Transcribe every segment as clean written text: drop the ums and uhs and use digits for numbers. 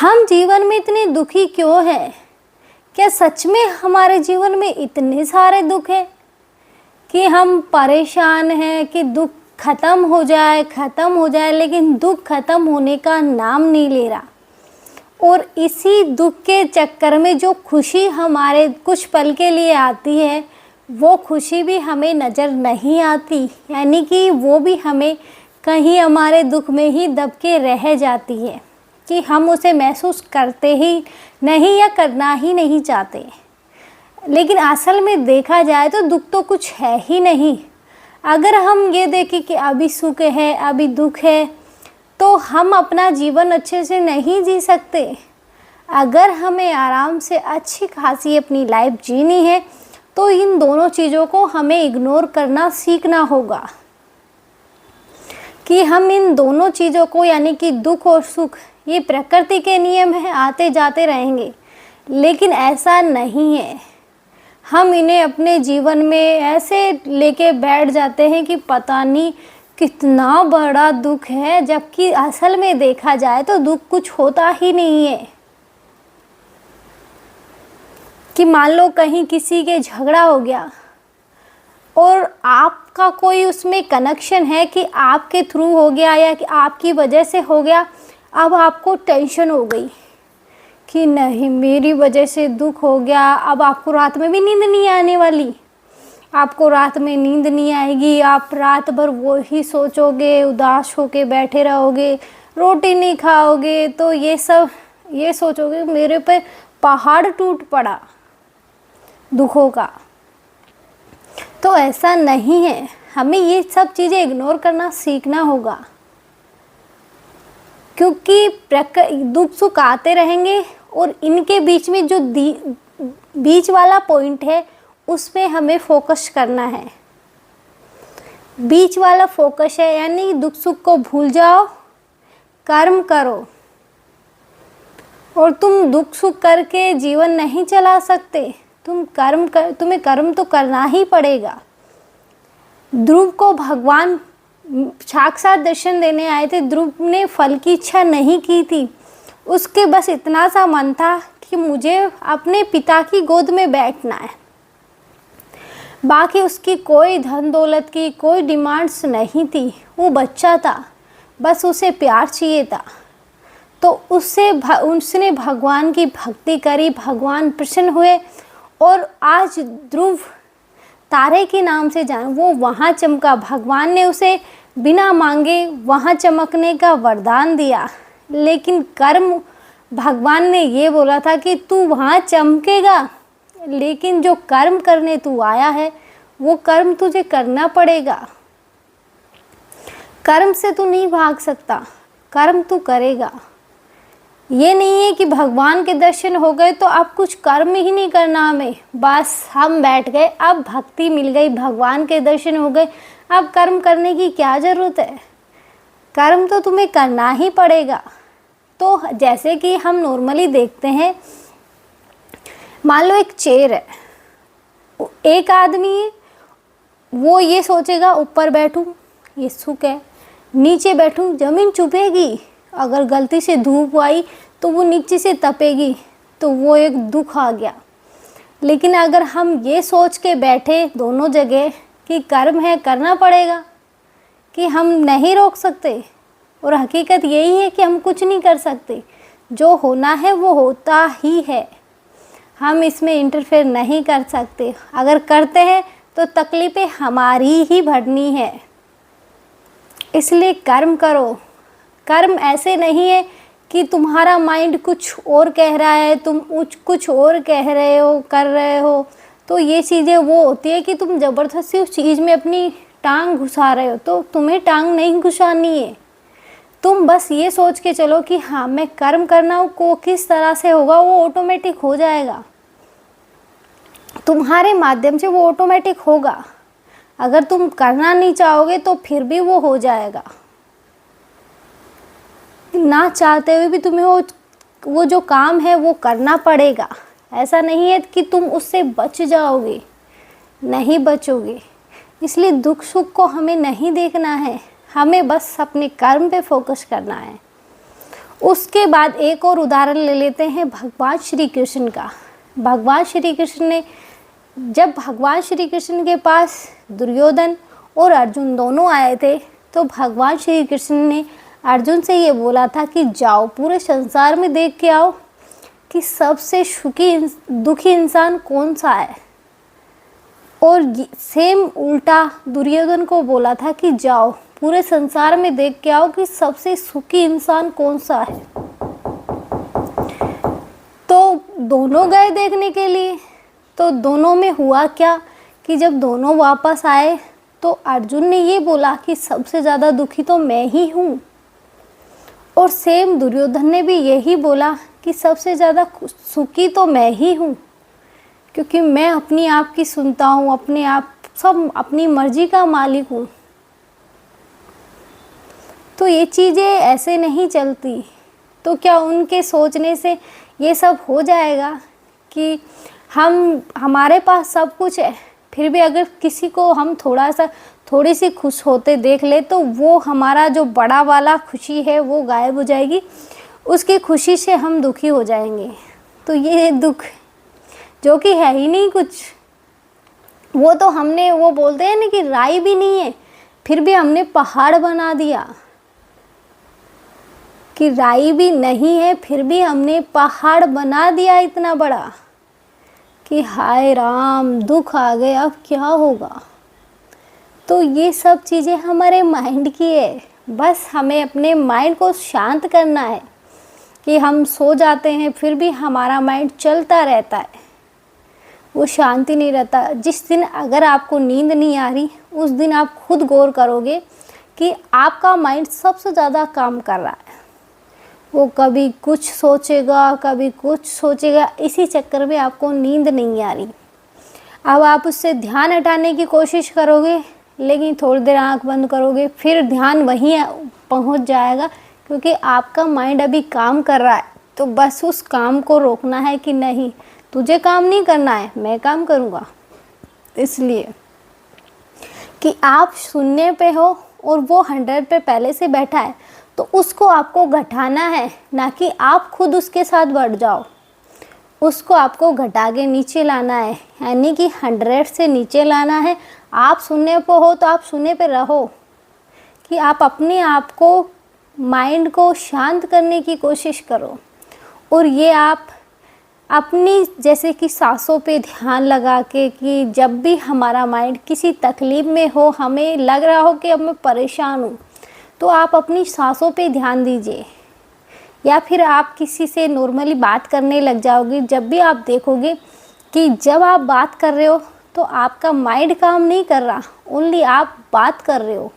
हम जीवन में इतने दुखी क्यों हैं? क्या सच में हमारे जीवन में इतने सारे दुख हैं कि हम परेशान हैं कि दुख ख़त्म हो जाए, लेकिन दुख ख़त्म होने का नाम नहीं ले रहा। और इसी दुख के चक्कर में जो खुशी हमारे कुछ पल के लिए आती है, वो खुशी भी हमें नज़र नहीं आती, यानी कि वो भी हमें कहीं हमारे दुख में ही दब के रह जाती है कि हम उसे महसूस करते ही नहीं या करना ही नहीं चाहते। लेकिन असल में देखा जाए तो दुख तो कुछ है ही नहीं। अगर हम ये देखें कि अभी सुख है, अभी दुख है, तो हम अपना जीवन अच्छे से नहीं जी सकते। अगर हमें आराम से अच्छी खासी अपनी लाइफ जीनी है तो इन दोनों चीज़ों को हमें इग्नोर करना सीखना होगा कि हम इन दोनों चीज़ों को, यानी कि दुख और सुख, ये प्रकृति के नियम हैं, आते जाते रहेंगे। लेकिन ऐसा नहीं है। हम इन्हें अपने जीवन में ऐसे लेके बैठ जाते हैं कि पता नहीं कितना बड़ा दुख है, जबकि असल में देखा जाए तो दुख कुछ होता ही नहीं है। कि मान लो कहीं किसी के झगड़ा हो गया और आपका कोई उसमें कनेक्शन है कि आपके थ्रू हो गया या कि आपकी वजह से हो गया। अब आपको टेंशन हो गई कि नहीं, मेरी वजह से दुख हो गया। अब आपको रात में भी नींद नहीं आने वाली, आपको रात में नींद नहीं आएगी। आप रात भर वो ही सोचोगे, उदास होके बैठे रहोगे, रोटी नहीं खाओगे, तो ये सोचोगे मेरे पे पहाड़ टूट पड़ा दुखों का। तो ऐसा नहीं है। हमें ये सब चीज़ें इग्नोर करना सीखना होगा, क्योंकि दुख सुख आते रहेंगे और इनके बीच में जो बीच वाला पॉइंट है उस पे हमें फोकस करना है। बीच वाला फोकस है, यानी दुख सुख को भूल जाओ, कर्म करो। और तुम दुख सुख करके जीवन नहीं चला सकते, तुम्हें कर्म तो करना ही पड़ेगा। ध्रुव को भगवान साक्षात दर्शन देने आए थे। ध्रुव ने फल की इच्छा नहीं की थी, उसके बस इतना सा मन था कि मुझे अपने पिता की गोद में बैठना है। बाकी उसकी कोई धन दौलत की कोई डिमांड्स नहीं थी। वो बच्चा था, बस उसे प्यार चाहिए था। तो उसने भगवान की भक्ति करी, भगवान प्रसन्न हुए और आज ध्रुव तारे के नाम से वो वहाँ चमका। भगवान ने उसे बिना मांगे वहाँ चमकने का वरदान दिया। लेकिन कर्म, भगवान ने ये बोला था कि तू वहाँ चमकेगा, लेकिन जो कर्म करने तू आया है वो कर्म तुझे करना पड़ेगा। कर्म से तू नहीं भाग सकता, कर्म तू करेगा। ये नहीं है कि भगवान के दर्शन हो गए तो अब कुछ कर्म ही नहीं करना हमें, बस हम बैठ गए, अब भक्ति मिल गई, भगवान के दर्शन हो गए, अब कर्म करने की क्या ज़रूरत है। कर्म तो तुम्हें करना ही पड़ेगा। तो जैसे कि हम नॉर्मली देखते हैं, मान लो एक चेयर है, एक आदमी है, वो ये सोचेगा ऊपर बैठूं ये सुख है, नीचे बैठूं ज़मीन चुभेगी, अगर गलती से धूप आई तो वो नीचे से तपेगी, तो वो एक दुख आ गया। लेकिन अगर हम ये सोच के बैठे दोनों जगह कि कर्म है, करना पड़ेगा, कि हम नहीं रोक सकते, और हकीकत यही है कि हम कुछ नहीं कर सकते। जो होना है वो होता ही है, हम इसमें इंटरफेयर नहीं कर सकते। अगर करते हैं तो तकलीफ़ें हमारी ही भरनी है। इसलिए कर्म करो। कर्म ऐसे नहीं है कि तुम्हारा माइंड कुछ और कह रहा है, तुम कुछ और कह रहे हो, कर रहे हो। तो ये चीज़ें वो होती है कि तुम ज़बरदस्ती उस चीज़ में अपनी टांग घुसा रहे हो, तो तुम्हें टांग नहीं घुसानी है। तुम बस ये सोच के चलो कि हाँ मैं कर्म करना हूँ, को किस तरह से होगा वो ऑटोमेटिक हो जाएगा, तुम्हारे माध्यम से वो ऑटोमेटिक होगा। अगर तुम करना नहीं चाहोगे तो फिर भी वो हो जाएगा। ना चाहते हुए भी तुम्हें वो जो काम है वो करना पड़ेगा। ऐसा नहीं है कि तुम उससे बच जाओगे, नहीं बचोगे। इसलिए दुख सुख को हमें नहीं देखना है, हमें बस अपने कर्म पे फोकस करना है। उसके बाद एक और उदाहरण ले लेते हैं भगवान श्री कृष्ण का। भगवान श्री कृष्ण ने, जब भगवान श्री कृष्ण के पास दुर्योधन और अर्जुन दोनों आए थे, तो भगवान श्री कृष्ण ने अर्जुन से ये बोला था कि जाओ पूरे संसार में देख के आओ कि सबसे दुखी इंसान कौन सा है। और सेम उल्टा दुर्योधन को बोला था कि जाओ पूरे संसार में देख के आओ कि सबसे सुखी इंसान कौन सा है। तो दोनों गए देखने के लिए। तो दोनों में हुआ क्या कि जब दोनों वापस आए तो अर्जुन ने ये बोला कि सबसे ज़्यादा दुखी तो मैं ही हूँ, और सेम दुर्योधन ने भी यही बोला कि सबसे ज़्यादा सुखी तो मैं ही हूँ, क्योंकि मैं अपनी आप की सुनता हूँ, अपने आप सब अपनी मर्जी का मालिक हूँ। तो ये चीज़ें ऐसे नहीं चलती। तो क्या उनके सोचने से ये सब हो जाएगा कि हमारे पास सब कुछ है, फिर भी अगर किसी को हम थोड़ी सी खुश होते देख ले तो वो हमारा जो बड़ा वाला खुशी है वो गायब हो जाएगी, उसकी खुशी से हम दुखी हो जाएंगे। तो ये दुख जो कि है ही नहीं कुछ, वो तो हमने, वो बोलते हैं ना कि राई भी नहीं है फिर भी हमने पहाड़ बना दिया, कि राई भी नहीं है फिर भी हमने पहाड़ बना दिया इतना बड़ा कि हाय राम दुख आ गए, अब क्या होगा। तो ये सब चीज़ें हमारे माइंड की है। बस हमें अपने माइंड को शांत करना है कि हम सो जाते हैं फिर भी हमारा माइंड चलता रहता है, वो शांति नहीं रहता। जिस दिन अगर आपको नींद नहीं आ रही उस दिन आप खुद गौर करोगे कि आपका माइंड सबसे ज़्यादा काम कर रहा है। वो कभी कुछ सोचेगा कभी कुछ सोचेगा, इसी चक्कर में आपको नींद नहीं आ रही। अब आप उससे ध्यान हटाने की कोशिश करोगे, लेकिन थोड़ी देर आंख बंद करोगे फिर ध्यान वहीं पहुंच जाएगा, क्योंकि आपका माइंड अभी काम कर रहा है। तो बस उस काम को रोकना है कि नहीं तुझे काम नहीं करना है, मैं काम करूँगा। इसलिए कि आप सुनने पे हो और वो 100 पे पहले से बैठा है, तो उसको आपको घटाना है, ना कि आप खुद उसके साथ बढ़ जाओ। उसको आपको घटा के नीचे लाना है, यानी कि 100 से नीचे लाना है। आप सुनने पे हो तो आप सुनने पे रहो, कि आप अपने आप को माइंड को शांत करने की कोशिश करो। और ये आप अपनी जैसे कि सांसों पे ध्यान लगा के, कि जब भी हमारा माइंड किसी तकलीफ़ में हो, हमें लग रहा हो कि अब मैं परेशान हूँ, तो आप अपनी सांसों पे ध्यान दीजिए। या फिर आप किसी से नॉर्मली बात करने लग जाओगे। जब भी आप देखोगे कि जब आप बात कर रहे हो तो आपका माइंड काम नहीं कर रहा, ओनली आप बात कर रहे हो,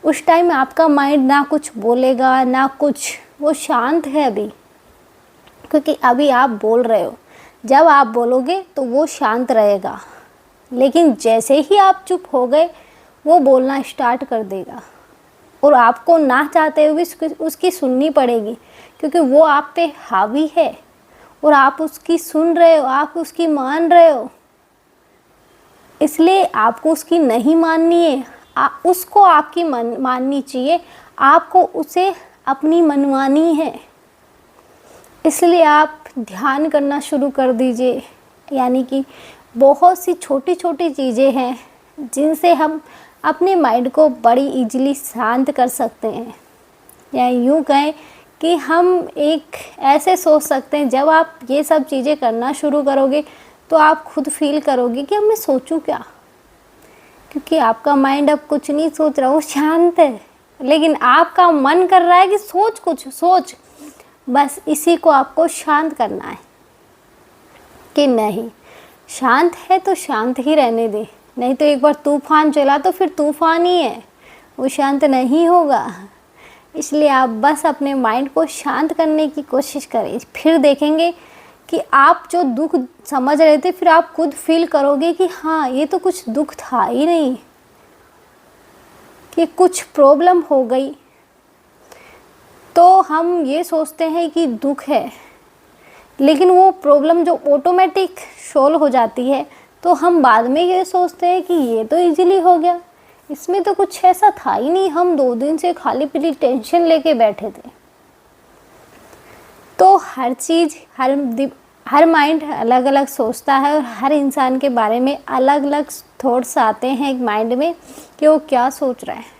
उस टाइम आपका माइंड ना कुछ बोलेगा ना कुछ, वो शांत है अभी, क्योंकि अभी आप बोल रहे हो। जब आप बोलोगे तो वो शांत रहेगा, लेकिन जैसे ही आप चुप हो गए वो बोलना स्टार्ट कर देगा, और आपको ना चाहते हुए उसकी सुननी पड़ेगी, क्योंकि वो आप पे हावी है और आप उसकी सुन रहे हो, आप उसकी मान रहे हो। इसलिए आपको उसकी नहीं माननी है, उसको आपकी माननी चाहिए। आपको उसे अपनी मनवानी है। इसलिए आप ध्यान करना शुरू कर दीजिए। यानी कि बहुत सी छोटी छोटी चीज़ें हैं जिनसे हम अपने माइंड को बड़ी इजीली शांत कर सकते हैं। या यूँ कहें कि हम एक ऐसे सोच सकते हैं, जब आप ये सब चीज़ें करना शुरू करोगे तो आप खुद फील करोगे कि अब मैं सोचूं क्या, क्योंकि आपका माइंड अब कुछ नहीं सोच रहा, वो शांत है। लेकिन आपका मन कर रहा है कि कुछ सोच। बस इसी को आपको शांत करना है कि नहीं, शांत है तो शांत ही रहने दे, नहीं तो एक बार तूफान चला तो फिर तूफान ही है, वो शांत नहीं होगा। इसलिए आप बस अपने माइंड को शांत करने की कोशिश करें, फिर देखेंगे कि आप जो दुख समझ रहे थे फिर आप खुद फील करोगे कि हाँ ये तो कुछ दुख था ही नहीं, कि कुछ प्रॉब्लम हो गई। तो हम ये सोचते हैं कि दुख है, लेकिन वो प्रॉब्लम जो ऑटोमेटिक सॉल्व हो जाती है, तो हम बाद में ये सोचते हैं कि ये तो इजीली हो गया, इसमें तो कुछ ऐसा था ही नहीं, हम 2 दिन से खाली पीली टेंशन लेके बैठे थे। तो हर चीज़ हर माइंड अलग अलग सोचता है और हर इंसान के बारे में अलग अलग थॉट्स आते हैं एक माइंड में कि वो क्या सोच रहा है।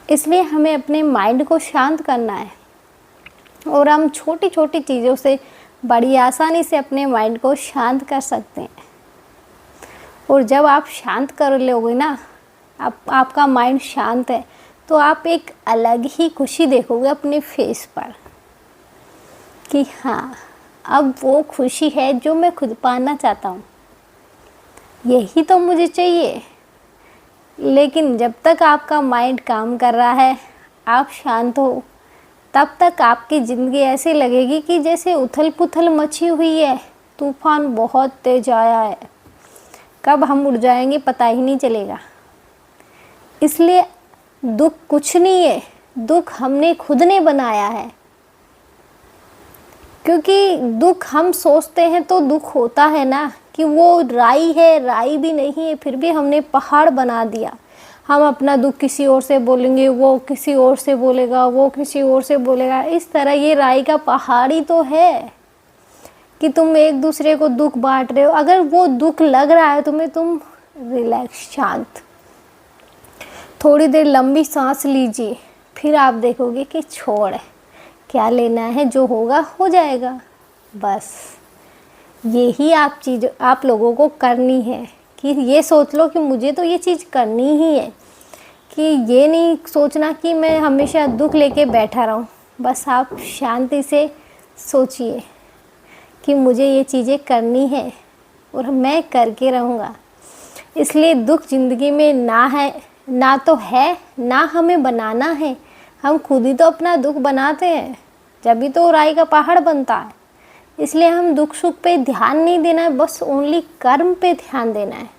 इसलिए हमें अपने माइंड को शांत करना है और हम छोटी छोटी चीज़ों से बड़ी आसानी से अपने माइंड को शांत कर सकते हैं। और जब आप शांत कर लोगे ना, आपका माइंड शांत है, तो आप एक अलग ही खुशी देखोगे अपने फेस पर कि हाँ, अब वो खुशी है जो मैं खुद पाना चाहता हूँ, यही तो मुझे चाहिए। लेकिन जब तक आपका माइंड काम कर रहा है, आप शांत हो, तब तक आपकी ज़िंदगी ऐसी लगेगी कि जैसे उथल पुथल मची हुई है, तूफान बहुत तेज आया है, कब हम उड़ जाएंगे पता ही नहीं चलेगा। इसलिए दुख कुछ नहीं है, दुख हमने खुद ने बनाया है। क्योंकि दुख हम सोचते हैं तो दुख होता है ना कि वो राई है, राई भी नहीं है, फिर भी हमने पहाड़ बना दिया। हम अपना दुख किसी और से बोलेंगे, वो किसी और से बोलेगा, वो किसी और से बोलेगा। इस तरह ये राई का पहाड़ ही तो है कि तुम एक दूसरे को दुख बांट रहे हो। अगर वो दुख लग रहा है तुम्हें, तुम रिलैक्स, शांत, थोड़ी देर लंबी सांस लीजिए, फिर आप देखोगे कि छोड़, क्या लेना है, जो होगा हो जाएगा। बस यही आप लोगों को करनी है कि ये सोच लो कि मुझे तो ये चीज़ करनी ही है, कि ये नहीं सोचना कि मैं हमेशा दुख लेके बैठा रहूं। बस आप शांति से सोचिए कि मुझे ये चीज़ें करनी है और मैं करके रहूँगा। इसलिए दुख ज़िंदगी में ना तो है, ना हमें बनाना है। हम खुद ही तो अपना दुख बनाते हैं, जब भी तो राई का पहाड़ बनता है। इसलिए हम दुख सुख पे ध्यान नहीं देना है, बस ओनली कर्म पे ध्यान देना है।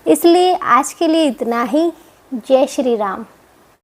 इसलिए आज के लिए इतना ही। जय श्री राम।